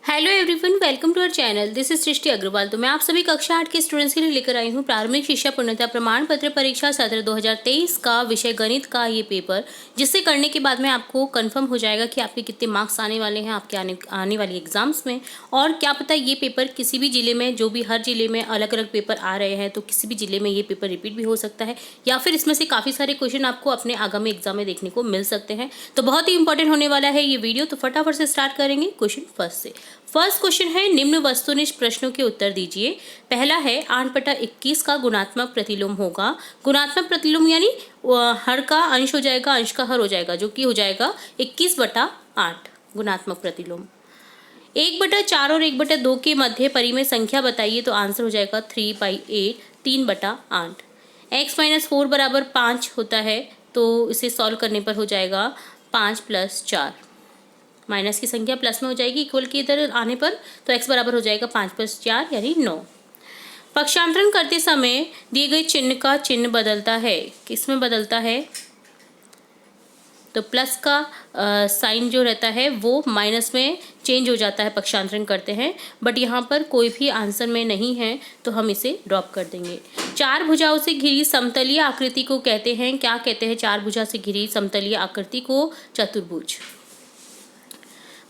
Hello everyone, welcome to our channel. This is Srishti Agarwal. तो मैं आप सभी कक्षा 8 के स्टूडेंट्स के लिए लेकर आई हूँ प्रारंभिक शिक्षा पूर्णता प्रमाण पत्र परीक्षा सत्र 2023 का विषय गणित का ये पेपर, जिससे करने के बाद में आपको कंफर्म हो जाएगा कि आपके कितने मार्क्स आने वाले हैं आपके आने वाली एग्जाम्स में। और क्या पता ये पेपर किसी भी जिले में, जो भी हर जिले में अलग अलग पेपर आ रहे हैं, तो किसी भी जिले में ये पेपर रिपीट भी हो सकता है, या फिर इसमें से काफ़ी सारे क्वेश्चन आपको अपने आगामी एग्जाम में देखने को मिल सकते हैं। तो बहुत ही इंपॉर्टेंट होने वाला है ये वीडियो। तो फटाफट से स्टार्ट करेंगे क्वेश्चन फर्स्ट से। फर्स्ट क्वेश्चन है, निम्न वस्तुनिष्ठ प्रश्नों के उत्तर दीजिए। पहला है 8/21 का गुणात्मक प्रतिलोम होगा। गुणात्मक प्रतिलोम यानी हर का अंश हो जाएगा, अंश का हर हो जाएगा, जो कि हो जाएगा 21/8 गुणात्मक प्रतिलोम। 1/4 और 1/2 के मध्य परिमेय संख्या बताइए, तो आंसर हो जाएगा 3/8, 3/8। x-4 बराबर 5 होता है, तो इसे सॉल्व करने पर हो जाएगा 5 + 4। माइनस की संख्या प्लस में हो जाएगी इक्वल की इधर आने पर, तो x बराबर हो जाएगा 5 + 4 यानी 9। पक्षांतरण करते समय दिए गए चिन्ह का चिन्ह बदलता है, किस में बदलता है? तो प्लस का साइन जो रहता है वो माइनस में चेंज हो जाता है पक्षांतरण करते हैं, बट यहाँ पर कोई भी आंसर में नहीं है, तो हम इसे ड्रॉप कर देंगे। 4 भुजाओं से घिरी समतलीय आकृति को कहते हैं, क्या कहते हैं? 4 भुजा से घिरी समतलीय आकृति को चतुर्भुज।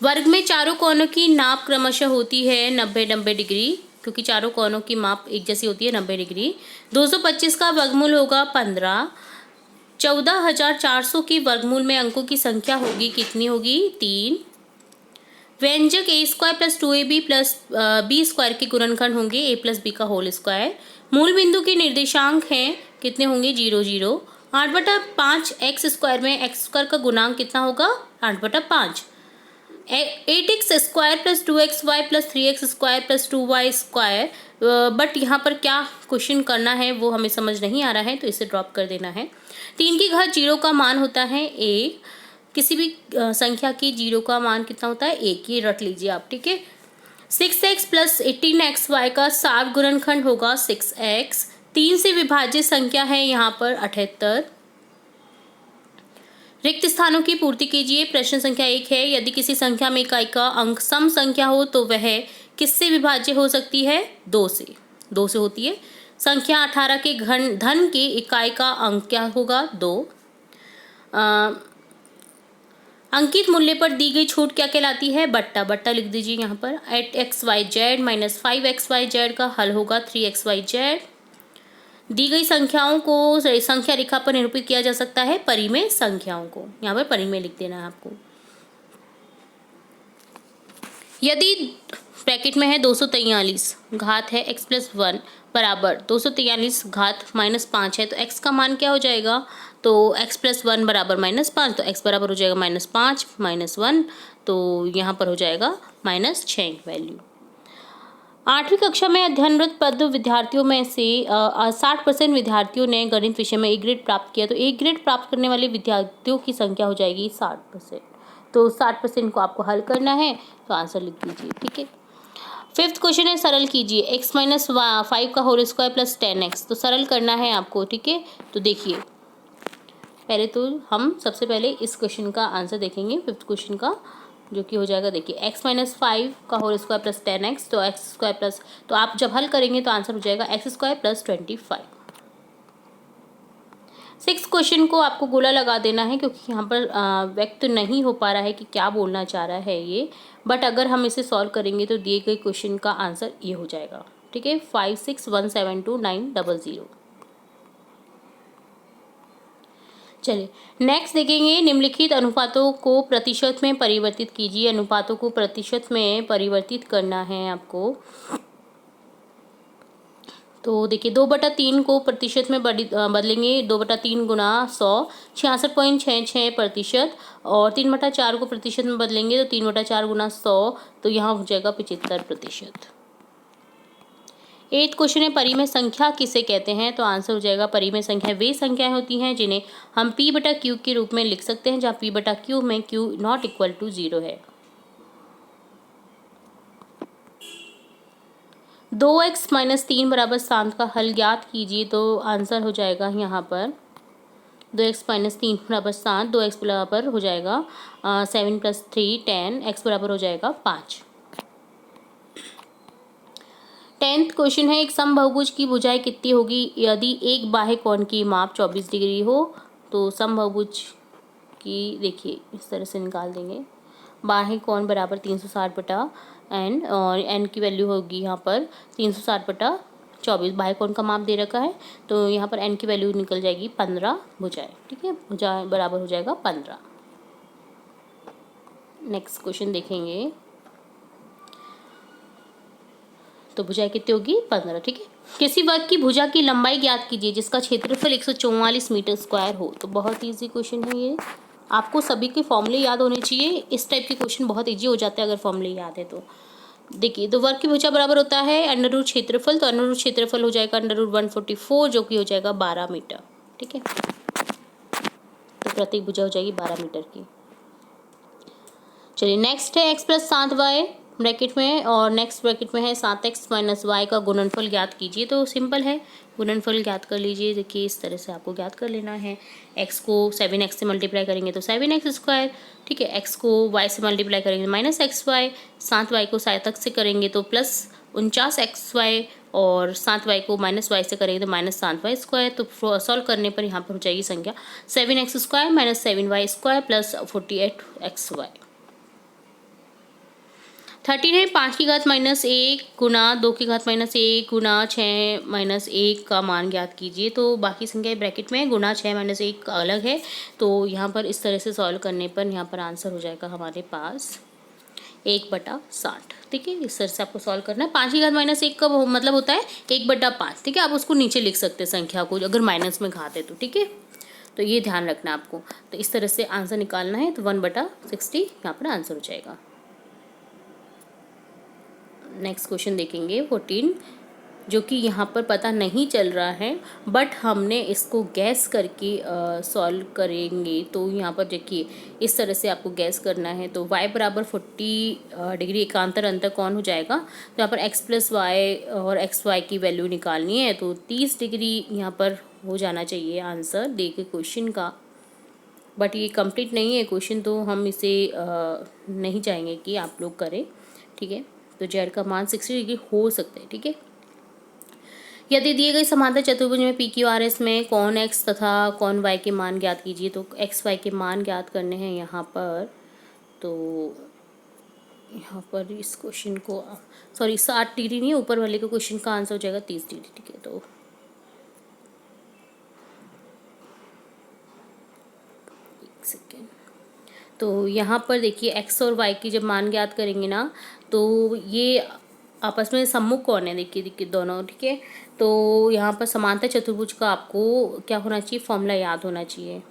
वर्ग में चारों कोनों की नाप क्रमशः होती है 90 डिग्री, क्योंकि चारों कोनों की माप एक जैसी होती है 90 डिग्री। 225 का वर्गमूल होगा 15। 14,400 की वर्गमूल में अंकों की संख्या होगी, कितनी होगी? 3। व्यंजक a² + 2ab + b² के गुणनखंड होंगे a + b का होल स्क्वायर। मूल बिंदु के निर्देशांक हैं, कितने होंगे? 0, 0। 8/5 x² में x² का गुणांक कितना होगा? 8/5। 8x² + 2xy + 3x² + 2y²। But यहाँ पर क्या क्वेश्चन करना है वो हमें समझ नहीं आ रहा है, तो इसे ड्रॉप कर देना है। 3 की घात 0 का मान होता है 1। किसी भी संख्या की 0 का मान कितना होता है? 1। ये रट लीजिए आप, ठीक है। 6x + 18xy का सात गुणनखंड होगा 6x। 3 से विभाज्य संख्या है यहाँ पर 78। रिक्त स्थानों की पूर्ति कीजिए। प्रश्न संख्या 1 है, यदि किसी संख्या में इकाई का अंक सम संख्या हो तो वह किससे विभाज्य हो सकती है? 2 से। 2 से होती है। संख्या 18 के धन की इकाई का अंक क्या होगा? 2। अंकित मूल्य पर दी गई छूट क्या कहलाती है? बट्टा। बट्टा लिख दीजिए यहाँ पर। 8xyz - 5xyz का हल होगा 3xyz। दी गई संख्याओं को संख्या रेखा पर निरूपित किया जा सकता है परिमेय संख्याओं को। यहाँ पर परिमेय लिख देना है आपको। यदि ब्रैकेट में है 243 घात है x + 1 बराबर 243 घात -5 है, तो x का मान क्या हो जाएगा? तो x + 1 बराबर -5, तो x बराबर हो जाएगा -5 - 1, तो यहाँ पर हो जाएगा -6 वैल्यू। 8वीं कक्षा में अध्ययनरत पद विद्यार्थियों में से 60% विद्यार्थियों ने गणित विषय में ए ग्रेड प्राप्त किया, तो ए ग्रेड प्राप्त करने वाले विद्यार्थियों की संख्या हो जाएगी 60%। तो 60% को आपको हल करना है, तो आंसर लिख दीजिए, ठीक है। 5th क्वेश्चन है, सरल कीजिए। x - 5 का होल स्क्वायर + 10x, तो सरल करना है आपको, ठीक है। तो देखिए, पहले तो हम सबसे पहले इस क्वेश्चन का आंसर देखेंगे, 5th क्वेश्चन का, जो कि हो जाएगा, देखिए x - 5 का होल स्क्वायर + 10x, तो x² प्लस, तो आप जब हल करेंगे तो आंसर हो जाएगा x² + 25। 6th क्वेश्चन को आपको गोला लगा देना है, क्योंकि यहाँ पर व्यक्त नहीं हो पा रहा है कि क्या बोलना चाह रहा है ये, बट अगर हम इसे सॉल्व करेंगे तो दिए गए क्वेश्चन का आंसर ये हो जाएगा, ठीक है। 56172900। चलिए नेक्स्ट देखेंगे, निम्नलिखित अनुपातों को प्रतिशत में परिवर्तित कीजिए। अनुपातों को प्रतिशत में परिवर्तित करना है आपको। तो देखिए, 2/3 को प्रतिशत में बदलेंगे। 2/3 गुणा 100 66.66%, और 3/4 को प्रतिशत में बदलेंगे तो 3/4 गुणा 100, तो यहाँ हो जाएगा 75%। 8th क्वेश्चन है, परिमेय संख्या किसे कहते हैं? तो आंसर हो जाएगा, परिमेय संख्या वे संख्याएं होती हैं जिन्हें हम p/q के रूप में लिख सकते हैं, जहाँ p/q में q ≠ 0 है। 2x - 3 बराबर 7 का हल ज्ञात कीजिए, तो आंसर हो जाएगा यहाँ पर 2x - 3 बराबर 7, 2x बराबर हो जाएगा 7 + 3 10, x बराबर हो जाएगा 5। 10th क्वेश्चन है, एक समबाहुभुज की भुजाएं कितनी होगी यदि एक बाह्य कोण की माप 24 डिग्री हो। तो समबाहुभुज की देखिए इस तरह से निकाल देंगे। बाह्य कोण बराबर 360 बटा एन, और एन की वैल्यू होगी यहाँ पर 360 बटा 24। बाह्य कोण का माप दे रखा है तो यहाँ पर एन की वैल्यू निकल जाएगी 15 भुजाएं। ठीक है, भुजाएं बराबर हो जाएगा 15। नेक्स्ट क्वेश्चन देखेंगे, तो भुजाएं कितनी होगी 15। ठीक है, किसी वर्ग की भुजा की लंबाई ज्ञात कीजिए जिसका क्षेत्रफल 144 मीटर स्क्वायर हो। तो बहुत इजी क्वेश्चन है ये, आपको सभी के फॉर्मूले याद होने चाहिए। इस टाइप के क्वेश्चन बहुत इजी हो जाते हैं अगर फॉर्मूले याद है तो। देखिए, तो वर्ग की भुजा बराबर होता है अंडर रूट क्षेत्रफल, तो अंडर रूट क्षेत्रफल हो जाएगा अंडर रूट 144 जो कि हो जाएगा 12 मीटर। ठीक है, तो प्रत्येक भुजा हो जाएगी 12 मीटर की। चलिए नेक्स्ट है x प्लस 7y ब्रैकेट में, और नेक्स्ट ब्रैकेट में है 7x माइनस वाई का गुणनफल ज्ञात कीजिए। तो सिंपल है, गुणनफल ज्ञात कर लीजिए। देखिए इस तरह से आपको ज्ञात कर लेना है। x को 7x से मल्टीप्लाई करेंगे तो 7x स्क्वायर। ठीक है, x को y से मल्टीप्लाई करेंगे तो माइनस XY, 7y को 7x से करेंगे तो प्लस 49XY, और 7y को माइनस वाई से करेंगे तो माइनस 7y स्क्वायर। तो सॉल्व करने पर यहाँ पर हो जाएगी संख्या 7x square minus 7y square plus 48XY। 13 है, 5 की घात माइनस 1 गुना 2 की घात माइनस 1 गुना 6 माइनस 1 का मान ज्ञात कीजिए। तो बाकी संख्या ब्रैकेट में गुना 6 माइनस 1 का अलग है, तो यहाँ पर इस तरह से सॉल्व करने पर यहाँ पर आंसर हो जाएगा हमारे पास 1/60। ठीक है, इस तरह से आपको सॉल्व करना है। 5 की घात माइनस 1 का मतलब होता है 1/5। ठीक है, आप उसको नीचे लिख सकते हैं संख्या को अगर माइनस में घात है तो। ठीक है, तो ये ध्यान रखना आपको। तो इस तरह से आंसर निकालना है, तो 1/60 यहाँ पर आंसर हो जाएगा। नेक्स्ट क्वेश्चन देखेंगे 14, जो कि यहाँ पर पता नहीं चल रहा है बट हमने इसको गैस करके सॉल्व करेंगे। तो यहाँ पर देखिए इस तरह से आपको गैस करना है। तो y बराबर 40 डिग्री एकांतर अंतर कौन हो जाएगा। तो यहाँ पर x प्लस वाई और XY की वैल्यू निकालनी है, तो 30 डिग्री यहाँ पर हो जाना चाहिए आंसर दे के क्वेश्चन का। बट ये कंप्लीट नहीं है क्वेश्चन, तो हम इसे नहीं चाहेंगे कि आप लोग करें। ठीक है, तो जेड का मान 60 डिग्री हो सकता है। ठीक है, यदि दिए गए समांतर चतुर्भुज में PQRS में कौन x तथा कौन y के मान ज्ञात कीजिए। तो x y के मान ज्ञात करने हैं यहाँ पर। तो यहाँ पर इस क्वेश्चन को सॉरी 60 डिग्री नहीं, ऊपर वाले के क्वेश्चन का आंसर हो जाएगा 30 डिग्री। ठीक है, तो एक सेकेंड। तो यहाँ पर देखिए x और y की जब मान ज्ञात करेंगे ना, तो ये आपस में सम्मुख कौन है, देखिए दोनों। ठीक है, तो यहाँ पर समांतर चतुर्भुज का आपको क्या होना चाहिए, फॉर्मूला याद होना चाहिए।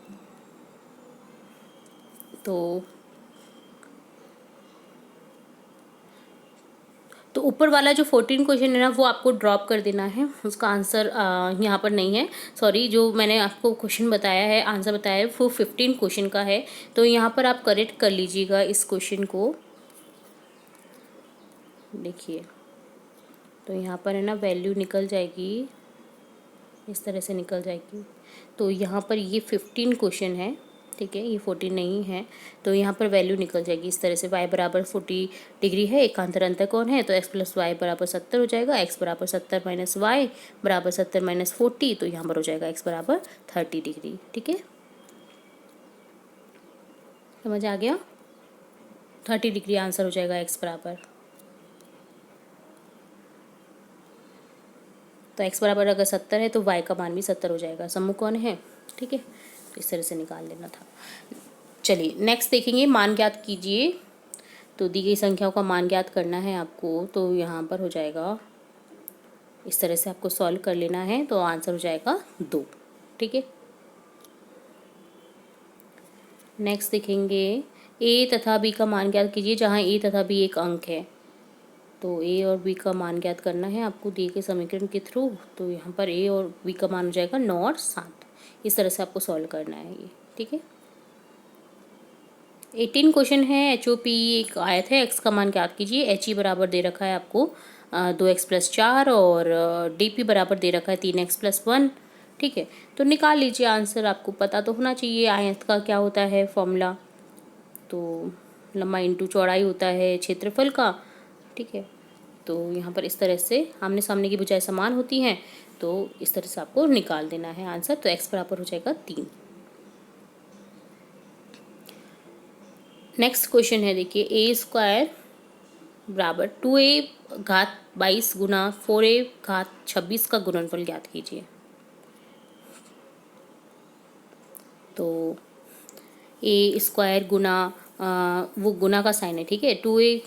तो ऊपर वाला जो 14 क्वेश्चन है ना, वो आपको ड्रॉप कर देना है, उसका आंसर यहाँ पर नहीं है। सॉरी, जो मैंने आपको क्वेश्चन बताया है, आंसर बताया है, वो 15 क्वेश्चन का है। तो यहाँ पर आप करेक्ट कर लीजिएगा इस क्वेश्चन को। देखिए, तो यहाँ पर है ना वैल्यू निकल जाएगी, इस तरह से निकल जाएगी। तो यहाँ पर ये 15 क्वेश्चन है। ठीक है, ये 14 नहीं है, तो यहाँ पर वैल्यू निकल जाएगी इस तरह से। y बराबर 40 डिग्री है, एकांतर अंतर कौन है, तो x प्लस वाई बराबर 70 हो जाएगा। x बराबर 70 माइनस वाई बराबर 70 माइनस 40, तो यहाँ पर हो जाएगा x बराबर 30 डिग्री। ठीक है, समझ आ गया, 30 डिग्री आंसर हो जाएगा x बराबर। तो x बराबर अगर 70 है तो y का मान भी 70 हो जाएगा। सम्मुख कौन है। ठीक है, तो इस तरह से निकाल लेना था। चलिए नेक्स्ट देखेंगे, मान ज्ञात कीजिए। तो दी गई संख्याओं का मान ज्ञात करना है आपको। तो यहाँ पर हो जाएगा इस तरह से आपको सॉल्व कर लेना है, तो आंसर हो जाएगा 2। ठीक है, नेक्स्ट देखेंगे a तथा b का मान ज्ञात कीजिए, जहाँ a तथा b एक अंक है। तो a और b का मान ज्ञात करना है आपको दिए गए समीकरण के थ्रू। तो यहाँ पर a और b का मान हो जाएगा 9 और 7। इस तरह से आपको सॉल्व करना है ये। ठीक है, 18 क्वेश्चन है, HOP एक आयत है, x का मान ज्ञात कीजिए। HE बराबर दे रखा है आपको 2x प्लस 4, और DP बराबर दे रखा है 3x प्लस 1। ठीक है, तो निकाल लीजिए आंसर, आपको पता तो होना चाहिए आयत का क्या होता है फॉर्मूला। तो लंबाई इंटू चौड़ाई होता है क्षेत्रफल का। ठीक है, तो यहाँ पर इस तरह से आमने सामने की भुजाएं समान होती हैं, तो इस तरह से आपको निकाल देना है आंसर। तो x बराबर हो जाएगा 3। नेक्स्ट क्वेश्चन है, देखिए ए स्क्वायर बराबर 2a घात 22 गुना 4a घात 26 का गुणनफल ज्ञात कीजिए। तो ए स्क्वायर गुना वो गुना का साइन है, ठीक है, 2a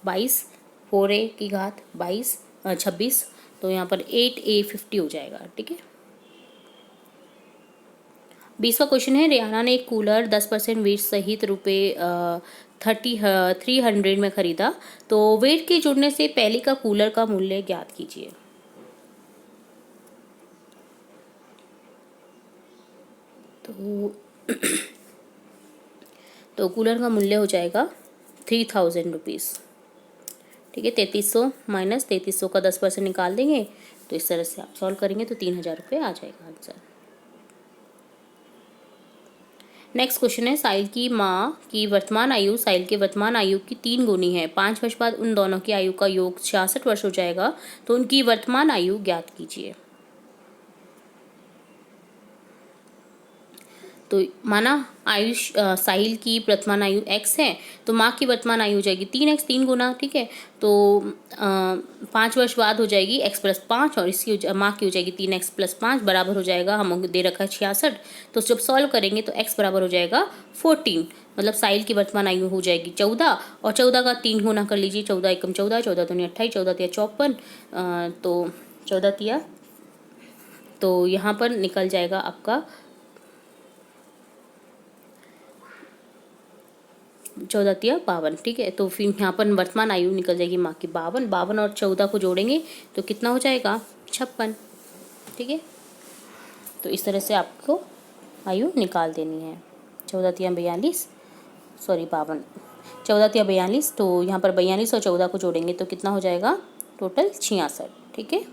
22 4a की घात 26, तो यहाँ पर 8a 50 हो जाएगा, ठीक है। 20वां क्वेश्चन है, रियाना ने एक कूलर 10% वेट सहित रुपये 300 में खरीदा, तो वेट के जुड़ने से पहले का कूलर का मूल्य ज्ञात कीजिए। तो कूलर का मूल्य हो जाएगा 3000 रुपीज़, ठीक है। 3300 माइनस 3300 का 10% निकाल देंगे, तो इस तरह से आप सॉल्व करेंगे तो 3000 रुपये आ जाएगा आंसर। नेक्स्ट क्वेश्चन है, साहिल की माँ की वर्तमान आयु साहिल के वर्तमान आयु की 3 गुनी है। 5 वर्ष बाद उन दोनों की आयु का योग 66 वर्ष हो जाएगा, तो उनकी वर्तमान आयु ज्ञात कीजिए। तो माना आयुष साहिल की वर्तमान आयु x है, तो माँ की वर्तमान आयु हो जाएगी 3x, 3 गुना, ठीक है। तो 5 वर्ष बाद हो जाएगी x + 5 और इसकी माँ की हो जाएगी 3x + 5 बराबर हो जाएगा, हम दे रखा है 66। तो जब सॉल्व करेंगे तो x बराबर हो जाएगा 14, मतलब साहिल की वर्तमान आयु हो जाएगी 14 और 14 का 3 गुना कर लीजिए, 14 एकम 14, 14 दूनी 28, 14 तिया 54, तो 14 तिया, तो यहाँ पर निकल जाएगा आपका 14 तिया 52, ठीक है। तो फिर यहाँ पर वर्तमान आयु निकल जाएगी माँ की 52, 52 और 14 को जोड़ेंगे तो कितना हो जाएगा 56, ठीक है। तो इस तरह से आपको आयु निकाल देनी है। 14 तिया 42, सॉरी 52, 14 तिया 42, तो यहाँ पर 42 और 14 को जोड़ेंगे तो कितना हो जाएगा टोटल 66, ठीक है।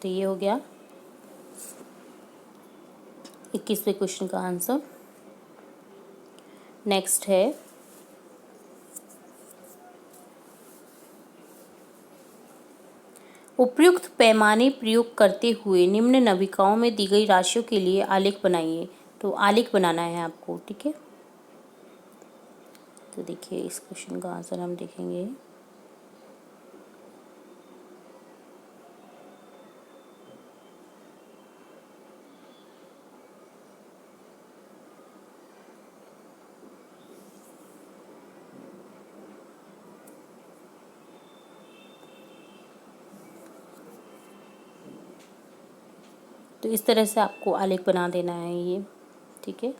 तो ये हो गया 21वें क्वेश्चन का आंसर। नेक्स्ट है, उपयुक्त पैमाने प्रयोग करते हुए निम्न नविकाओं में दी गई राशियों के लिए आलेख बनाइए। तो आलेख बनाना है आपको, ठीक है। तो देखिए इस क्वेश्चन का आंसर हम देखेंगे। तो इस तरह से आपको आलेख बना देना है ये, ठीक है।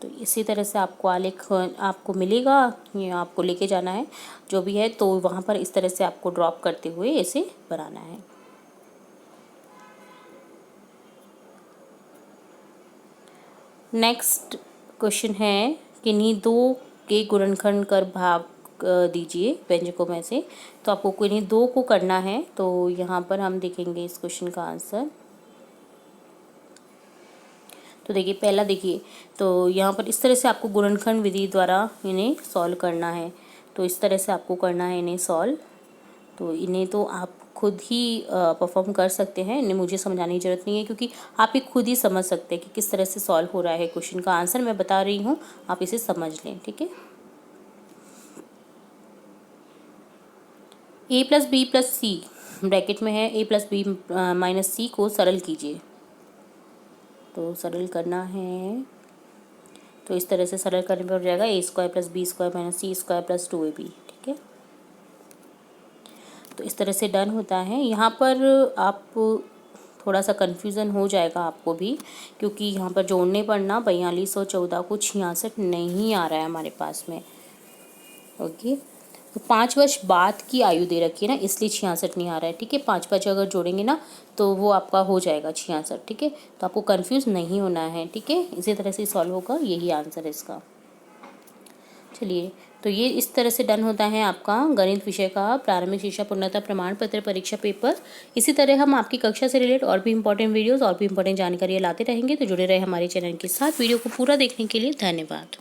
तो इसी तरह से आपको आलेख आपको मिलेगा, ये आपको लेके जाना है जो भी है, तो वहाँ पर इस तरह से आपको ड्रॉप करते हुए इसे बनाना है। नेक्स्ट क्वेश्चन है, किन्हीं दो के गुणनखंड कर भाग दीजिए व्यंजकों में से। तो आपको किन्हीं दो को करना है, तो यहाँ पर हम देखेंगे इस क्वेश्चन का आंसर। तो देखिए पहला देखिए, तो यहाँ पर इस तरह से आपको गुणनखंड विधि द्वारा इन्हें सॉल्व करना है। तो इस तरह से आपको करना है इन्हें सॉल्व। तो इन्हें तो आप खुद ही परफॉर्म कर सकते हैं, इन्हें मुझे समझाने की ज़रूरत नहीं है, क्योंकि आप ही खुद ही समझ सकते हैं कि किस तरह से सॉल्व हो रहा है क्वेश्चन का आंसर मैं बता रही हूँ, आप इसे समझ लें, ठीक है। a + b + c ब्रैकेट में है, a + b - c को सरल कीजिए। तो सरल करना है, तो इस तरह से सरल करने पर हो जाएगा a² + b² - c² + 2ab, ठीक है। तो इस तरह से डन होता है। यहाँ पर आप थोड़ा सा कन्फ्यूज़न हो जाएगा आपको भी, क्योंकि यहाँ पर जोड़ने पर ना 42 और 14 को 66 नहीं आ रहा है हमारे पास में, ओके। तो 5 वर्ष बाद की आयु दे रखी है ना, इसलिए 66 नहीं आ रहा है, ठीक है। 5 अगर जोड़ेंगे ना तो वो आपका हो जाएगा 66, ठीक है। तो आपको कंफ्यूज नहीं होना है, ठीक है। इसी तरह से सॉल्व होगा, यही आंसर है इसका। चलिए तो ये इस तरह से डन होता है आपका गणित विषय का प्रारंभिक शिक्षा पूर्णता प्रमाण पत्र परीक्षा पेपर। इसी तरह हम आपकी कक्षा से रिलेटेड और भी इंपॉर्टेंट वीडियोस और भी इंपॉर्टेंट जानकारियाँ लाते रहेंगे, तो जुड़े रहे हमारे चैनल के साथ। वीडियो को पूरा देखने के लिए धन्यवाद।